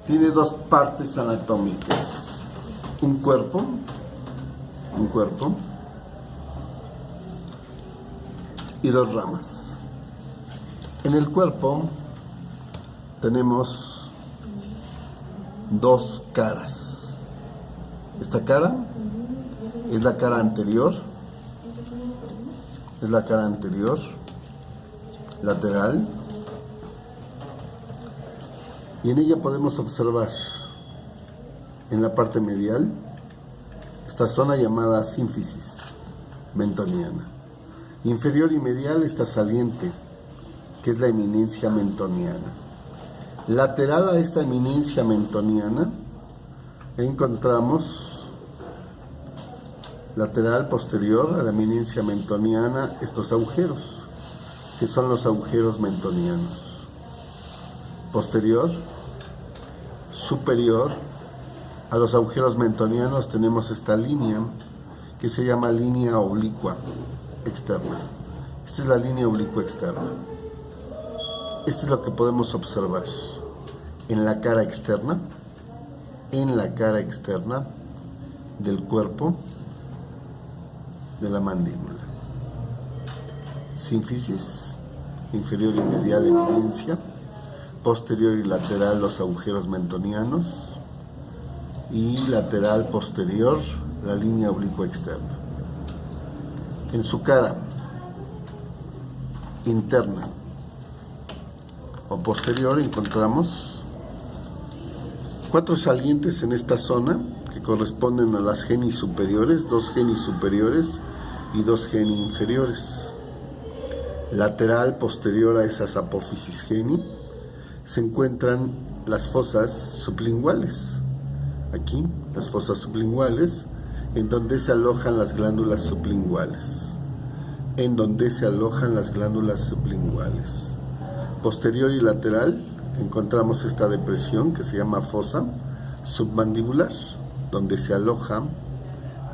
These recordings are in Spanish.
Tiene dos partes anatómicas, un cuerpo y dos ramas. En el cuerpo tenemos dos caras. Esta cara es la cara anterior, lateral, y en ella podemos observar en la parte medial esta zona llamada sínfisis mentoniana. Inferior y medial esta saliente, que es la eminencia mentoniana. Lateral a esta eminencia mentoniana encontramos, lateral posterior a la eminencia mentoniana, estos agujeros, que son los agujeros mentonianos. Posterior, superior a los agujeros mentonianos tenemos esta línea que se llama línea oblicua externa. Esta es la línea oblicua externa. Esto es lo que podemos observar en la cara externa del cuerpo de la mandíbula. Sínfisis, inferior y medial eminencia, posterior y lateral los agujeros mentonianos, y lateral posterior la línea oblicua externa. En su cara interna o posterior encontramos 4 salientes en esta zona que corresponden a las genis superiores, 2 genis superiores y 2 genis inferiores. Lateral posterior a esas apófisis geni se encuentran las fosas sublinguales. Aquí, las fosas sublinguales, en donde se alojan las glándulas sublinguales. Posterior y lateral encontramos esta depresión que se llama fosa submandibular, donde se aloja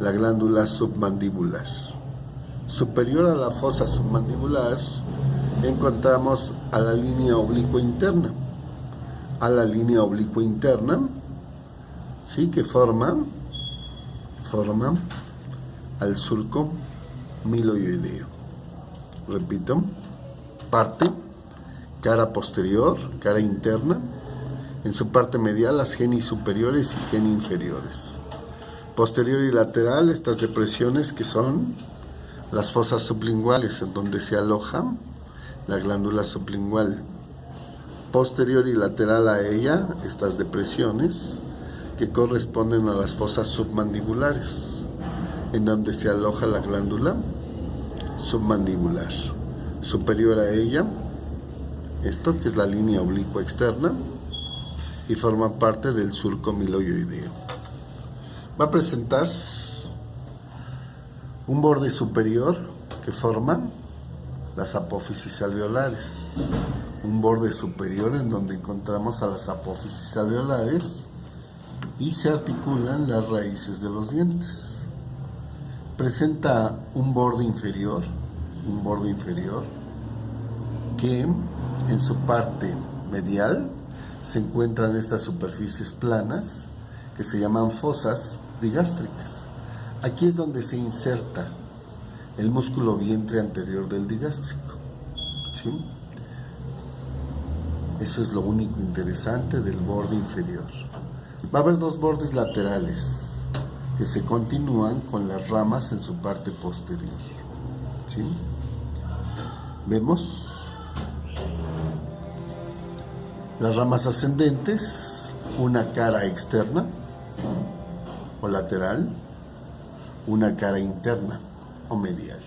la glándula submandibular. Superior a la fosa submandibular encontramos a la línea oblicua interna. ¿Sí? Que forma al surco miloioideo. Repito, cara posterior, cara interna, en su parte medial las genis superiores y genis inferiores. Posterior y lateral estas depresiones que son las fosas sublinguales, en donde se aloja la glándula sublingual. Posterior y lateral a ella estas depresiones que corresponden a las fosas submandibulares, en donde se aloja la glándula submandibular. Superior a ella, esto que es la línea oblicua externa y forma parte del surco miloioideo. Va a presentar un borde superior que forma las apófisis alveolares. Un borde superior en donde encontramos a las apófisis alveolares y se articulan las raíces de los dientes. Presenta un borde inferior que en su parte medial se encuentran estas superficies planas que se llaman fosas digástricas. Aquí es donde se inserta el músculo vientre anterior del digástrico. ¿Sí? Eso es lo único interesante del borde inferior. Va a haber 2 bordes laterales que se continúan con las ramas en su parte posterior. ¿Sí? Vemos las ramas ascendentes, una cara externa o lateral, una cara interna o medial.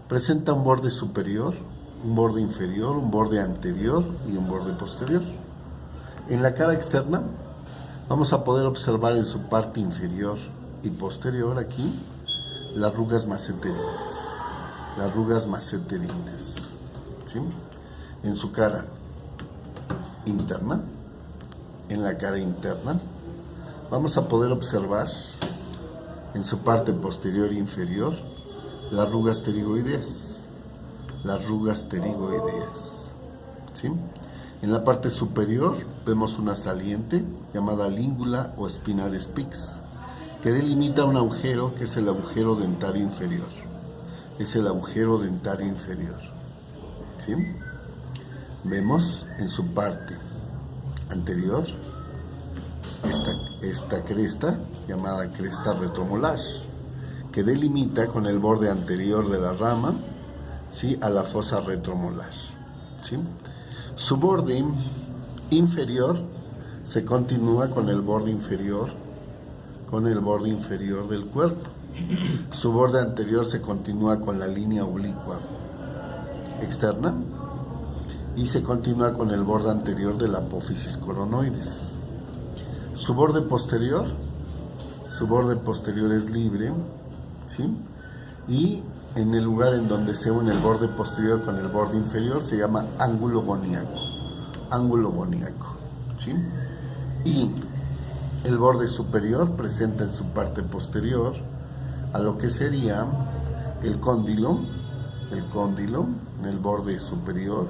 Presenta un borde superior, un borde inferior, un borde anterior y un borde posterior. En la cara externa vamos a poder observar en su parte inferior y posterior aquí las arrugas maceterinas. ¿Sí? En su cara interna, en la cara interna, vamos a poder observar en su parte posterior e inferior las arrugas pterigoideas. ¿Sí? En la parte superior vemos una saliente llamada língula o espina de Spix, que delimita un agujero que es el agujero dentario inferior. Es el agujero dentario inferior. ¿Sí? Vemos en su parte anterior esta cresta llamada cresta retromolar, que delimita con el borde anterior de la rama, ¿sí?, a la fosa retromolar. ¿Sí? Su borde inferior se continúa con el borde inferior del cuerpo. Su borde anterior se continúa con la línea oblicua externa y se continúa con el borde anterior de la apófisis coronoides. Su borde posterior es libre, ¿sí? Y en el lugar en donde se une el borde posterior con el borde inferior se llama ángulo goniaco, ¿sí? Y el borde superior presenta en su parte posterior a lo que sería el cóndilo, en el borde superior.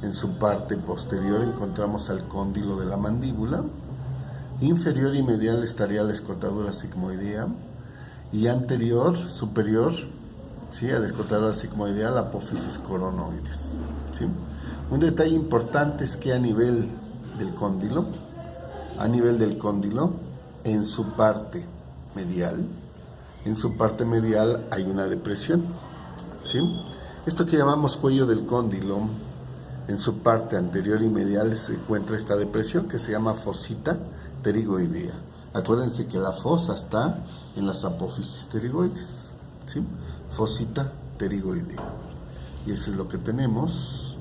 En su parte posterior encontramos al cóndilo de la mandíbula. Inferior y medial estaría la escotadura sigmoidea, y anterior, superior, ¿sí?, a la escotadura sigmoidea, la apófisis coronoides. ¿Sí? Un detalle importante es que a nivel del cóndilo, en su parte medial hay una depresión. ¿Sí? Esto que llamamos cuello del cóndilo, en su parte anterior y medial se encuentra esta depresión que se llama fosita pterigoidea. Acuérdense que la fosa está en las apófisis pterigoides, ¿sí? Fosita pterigoidea. Y eso es lo que tenemos,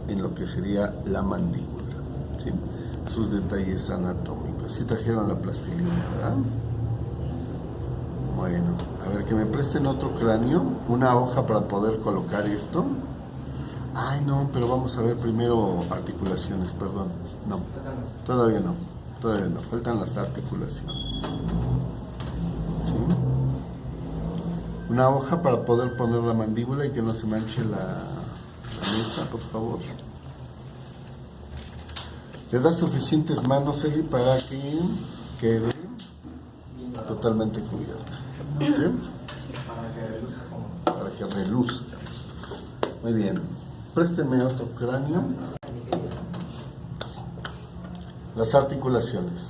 en lo que sería la mandíbula, ¿sí? Sus detalles anatómicos. Sí trajeron la plastilina, ¿verdad? Bueno, a ver, que me presten otro cráneo, una hoja para poder colocar esto. Ay, no, pero vamos a ver primero articulaciones, perdón. No, todavía no, faltan las articulaciones. ¿Sí? Una hoja para poder poner la mandíbula y que no se manche la mesa, por favor. Le das suficientes manos, Eli, para que quede totalmente cubierta. ¿Sí? Para que reluzca. Muy bien. Présteme otro cráneo. Las articulaciones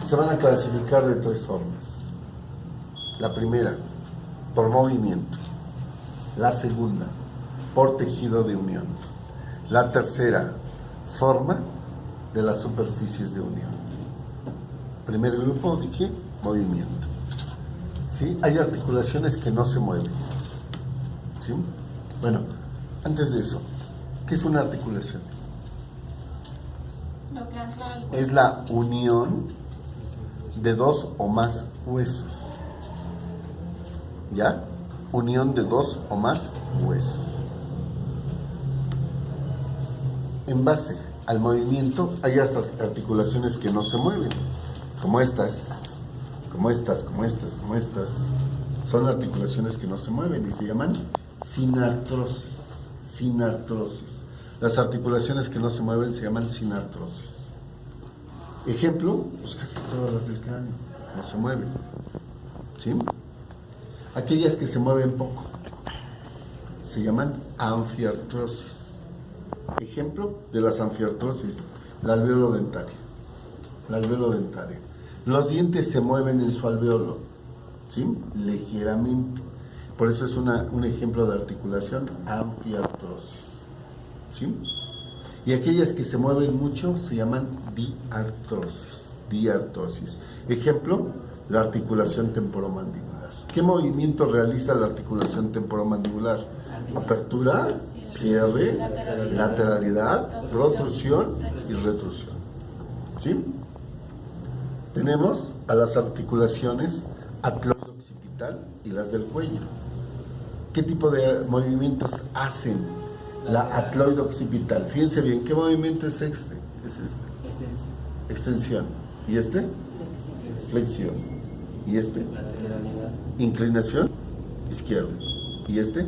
se van a clasificar de tres formas. La primera, por movimiento. La segunda, por tejido de unión. La tercera, forma de las superficies de unión. Primer grupo, dije, movimiento. ¿Sí? Hay articulaciones que no se mueven. ¿Sí? Bueno, antes de eso, ¿qué es una articulación? Lo que ancla algo. Es la unión de dos o más huesos. ¿Ya? Unión de dos o más huesos. En base al movimiento hay articulaciones que no se mueven, como estas. Son articulaciones que no se mueven y se llaman sinartrosis. Las articulaciones que no se mueven se llaman sinartrosis. Ejemplo, pues casi todas las del cráneo no se mueven. ¿Sí? Aquellas que se mueven poco se llaman anfiartrosis. Ejemplo de las anfiartrosis, la alveolo dentaria. Los dientes se mueven en su alveolo, ¿sí?, ligeramente. Por eso es un ejemplo de articulación anfiartrosis. ¿Sí? Y aquellas que se mueven mucho se llaman diartrosis. Ejemplo, la articulación temporomandibular. ¿Qué movimiento realiza la articulación temporomandibular? Apertura, cierre, lateralidad, protrusión y retrusión. ¿Sí? Tenemos a las articulaciones atloide-occipital y las del cuello. ¿Qué tipo de movimientos hacen la atloide-occipital? Fíjense bien, ¿qué movimiento es este? Extensión. ¿Y este? Flexión. ¿Y este? Inclinación izquierda. ¿Y este?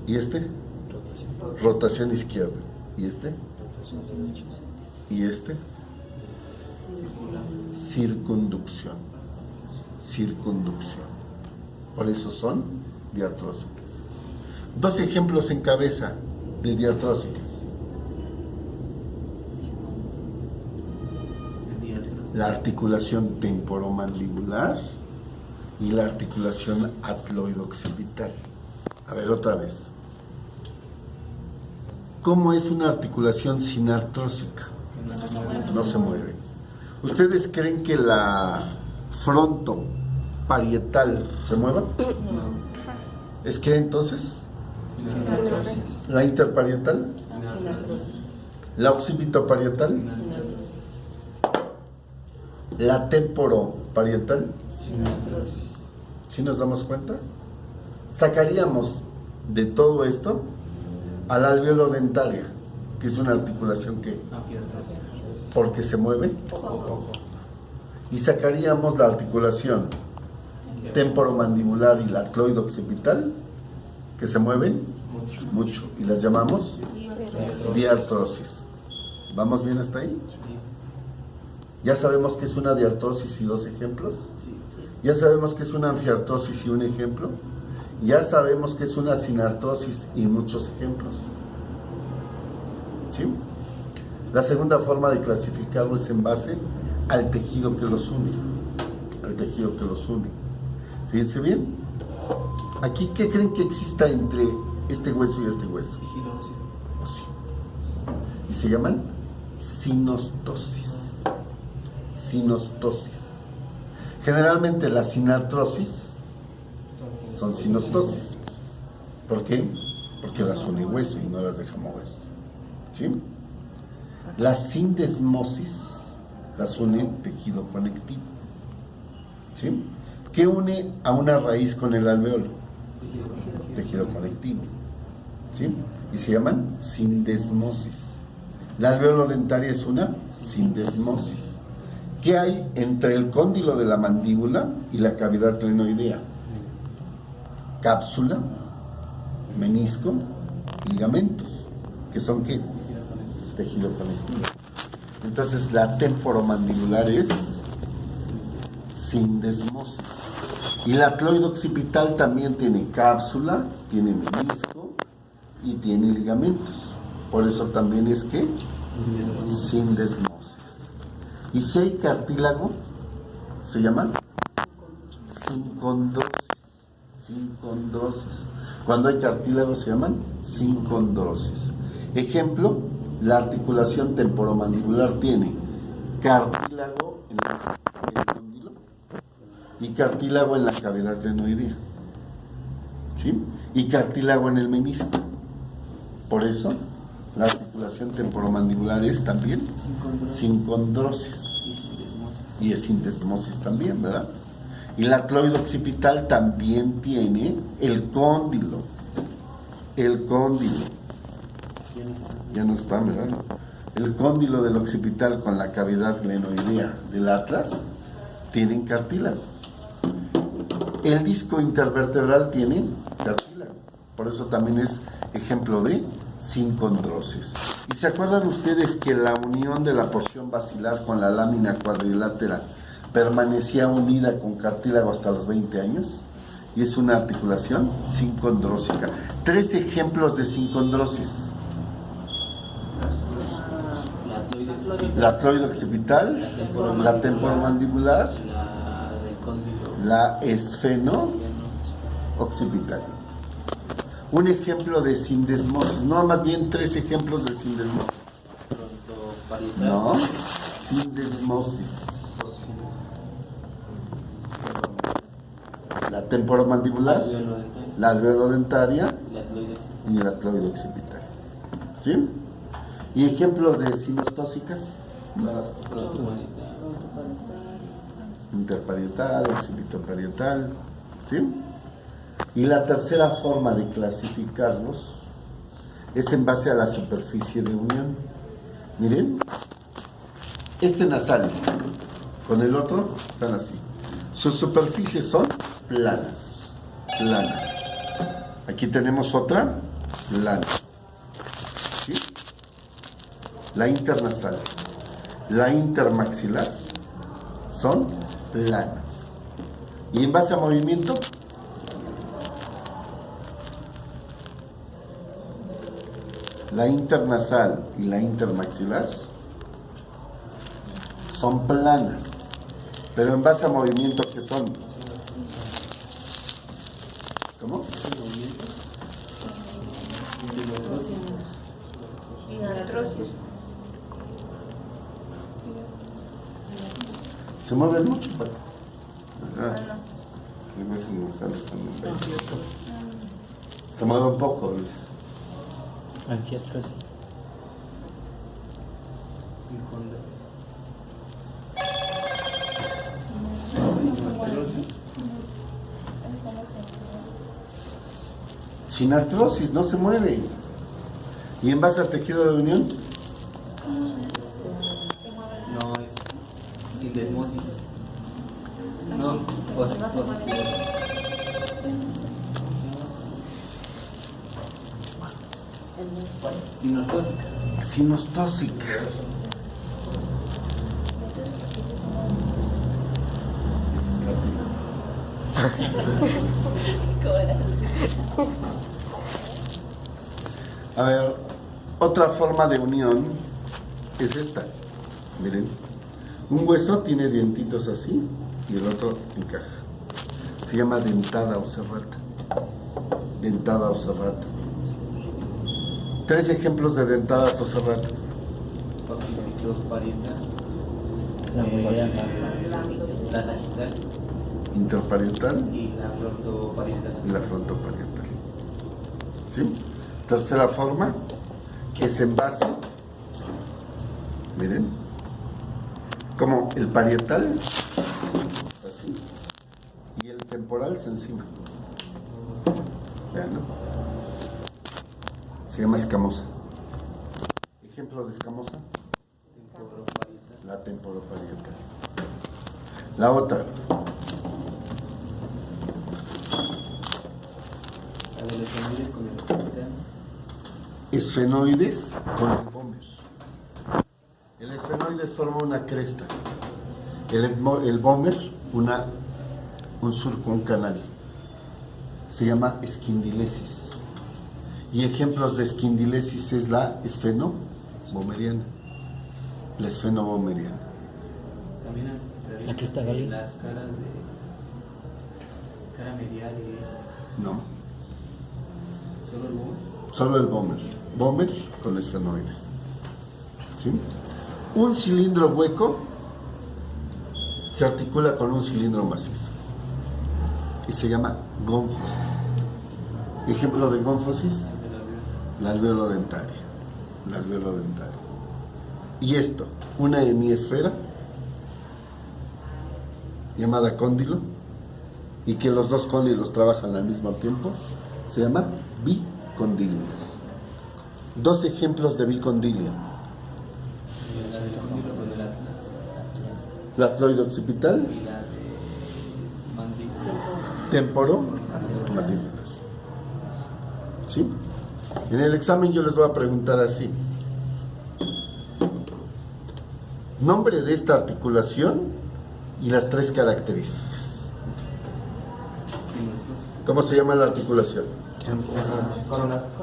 ¿Y este? Rotación izquierda. ¿Y este? ¿Y este? Circunducción. Circunducción. Por eso son diartrósicas. Dos ejemplos en cabeza de diartrósicas. La articulación temporomandibular y la articulación atloide-occipital. A ver, otra vez. ¿Cómo es una articulación sinartrósica? No se mueve. ¿Ustedes creen que la frontoparietal se mueva? No. ¿Es que entonces? ¿La interparietal? ¿La occipitoparietal? ¿La temporoparietal? ¿Sí nos damos cuenta? Sacaríamos de todo esto al alveolo dentaria, que es una articulación que, porque se mueve, y sacaríamos la articulación temporomandibular y la atloide occipital, que se mueven mucho, y las llamamos diartrosis. ¿Vamos bien hasta ahí? ¿Ya sabemos que es una diartrosis y dos ejemplos? ¿Ya sabemos que es una anfiartrosis y un ejemplo? ¿Ya sabemos que es una sinartrosis y muchos ejemplos? ¿Sí? La segunda forma de clasificarlo es en base al tejido que los une. Al tejido que los une. Fíjense bien. Aquí, ¿qué creen que exista entre este hueso y este hueso? Óseo. Y se llaman sinostosis. Sinostosis. Generalmente las sinartrosis son sinostosis. ¿Por qué? Porque las une hueso y no las deja mover. ¿Sí? Las sindesmosis las une tejido conectivo. ¿Sí? ¿Qué une a una raíz con el alveolo? Tejido conectivo. ¿Sí? Y se llaman sindesmosis. La alveolo dentaria es una sindesmosis. ¿Qué hay entre el cóndilo de la mandíbula y la cavidad glenoidea? Cápsula, menisco, ligamentos. ¿Qué son qué? Tejido conectivo. Entonces la temporomandibular es sindesmosis. Y la atloide occipital también tiene cápsula, tiene menisco y tiene ligamentos. Por eso también es que sindesmosis. Y si hay cartílago, se llama sincondrosis. Sincondrosis. Cuando hay cartílago se llaman sincondrosis. Ejemplo, la articulación temporomandibular tiene cartílago en el cóndilo y cartílago en la cavidad glenoidea. ¿Sí? Y cartílago en el menisco. Por eso, la articulación temporomandibular es también sincondrosis. Y es sindesmosis también, ¿verdad? Y la atloide occipital también tiene el cóndilo. El cóndilo. Ya no está, ¿verdad? El cóndilo del occipital con la cavidad glenoidea del atlas tienen cartílago. El disco intervertebral tiene cartílago. Por eso también es ejemplo de sincondrosis. ¿Y se acuerdan ustedes que la unión de la porción basilar con la lámina cuadrilátera permanecía unida con cartílago hasta los 20 años? Y es una articulación sincondrósica. 3 ejemplos de sincondrosis. La atloide occipital, la temporomandibular, la esfeno occipital. Un ejemplo de sindesmosis, no, más bien 3 ejemplos de sindesmosis. No, sindesmosis. La temporomandibular, la alveolo-dentaria y la atloide occipital. ¿Sí? ¿Y ejemplos de sinostósicas? Interparietal, occipitoparietal. ¿Sí? Y la tercera forma de clasificarlos es en base a la superficie de unión. Miren, este nasal con el otro están así. Sus superficies son planas. Planas. Aquí tenemos otra plana. la internasal, la intermaxilar son planas. Y en base a movimiento, la internasal y la intermaxilar son planas. Pero en base a movimiento, ¿qué son? ¿Cómo? Se mueven mucho, Pato. Ajá. Se mueve un poco, Luis. Anfiartrosis. Sin artrosis, no se mueve. ¿Y en base al tejido de unión? No, es sin desmosis. No, sinostósica. Sinostósica. A ver, otra forma de unión es esta. Miren, un hueso tiene dientitos así y el otro encaja. Se llama dentada o serrata. Dentada o serrata. 3 ejemplos de dentadas o serratas. Occipital parietal. La sagital. Interparietal Y la frontoparietal. y la frontoparietal. ¿Sí? Tercera forma es en base, miren, como el parietal, así, y el temporal se encima. Vean, ¿no? Se llama escamosa. Ejemplo de escamosa, la temporoparietal. La otra, La de los femeniles con el occipital. esfenoides con el vómer. El esfenoides forma una cresta. El vómer un surco, un canal. Se llama esquindilesis. Y ejemplos de esquindilesis es la esfenovomeriana. La esfenovomeriana. También entraría La cresta vale. las caras de cara medial y esas. No, Solo el búho. solo el vómer. Vómer con esfenoides. ¿Sí? Un cilindro hueco se articula con un cilindro macizo y se llama gónfosis. Ejemplo de gónfosis, Las de la alveolar. la alveolo dentaria. La alveolo dentaria. Y esto, una hemiesfera llamada cóndilo, y que los dos cóndilos trabajan al mismo tiempo, se llama bicondilio. 2 ejemplos de bicondilio. La del cóndilo con el atlas. La tloide occipital, Y la de mandíbula. temporomandíbulas. ¿Sí? En el examen yo les voy a preguntar así. Nombre de esta articulación y las 3 características. Sinostósica. ¿Cómo se llama la articulación?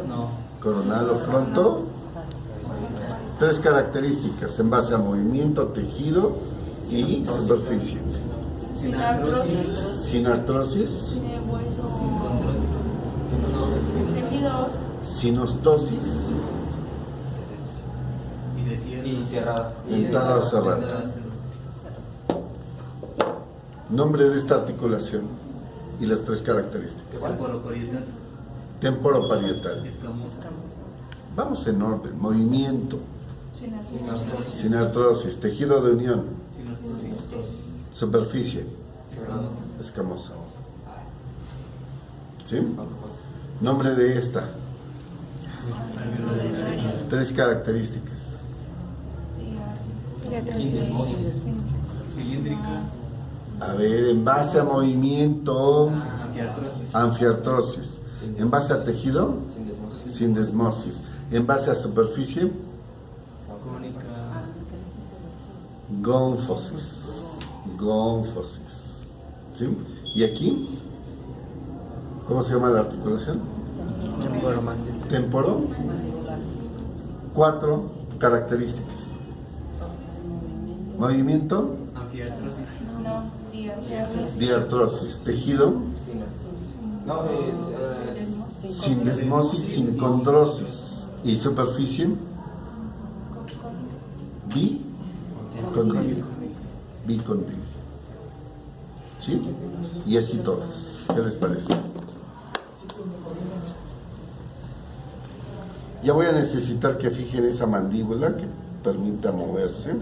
No. Coronal o fronto. 3 características en base a movimiento, tejido y superficie. Sin artrosis. Sin artrosis, Tiene hueso. Sin condrosis. Tejidos. sinostosis, Y de cierre. Y cerrada. dentada o serrata. Nombre de esta articulación y las 3 características. Temporoparietal. Temporoparietal. Escamosa. Vamos en orden. Movimiento, Sin azúcar. Sinostósis. sin artrosis, tejido de unión, Sinostósis. superficie, Cerrada. escamosa. ¿Sí? Nombre de esta, Alveolar. 3 características. Sin desmosis. Cilíndrica. A ver, en base a movimiento, Anfiartrosis. anfiartrosis. En base a tejido, Sin desmosis. sin desmosis. En base a superficie, Con gónfosis. Gónfosis. ¿Sí? Y aquí, ¿cómo se llama la articulación? Temporomandibular. Temporo. 4 características. Movimiento, Anfiartrosis. diartrosis, tejido, No, sin desmosis, sin condrosis, y superficie, bicondilo. Bicondilo. ¿Sí? Y así todas. ¿Qué les parece? Ya voy a necesitar que fijen esa mandíbula que permita moverse.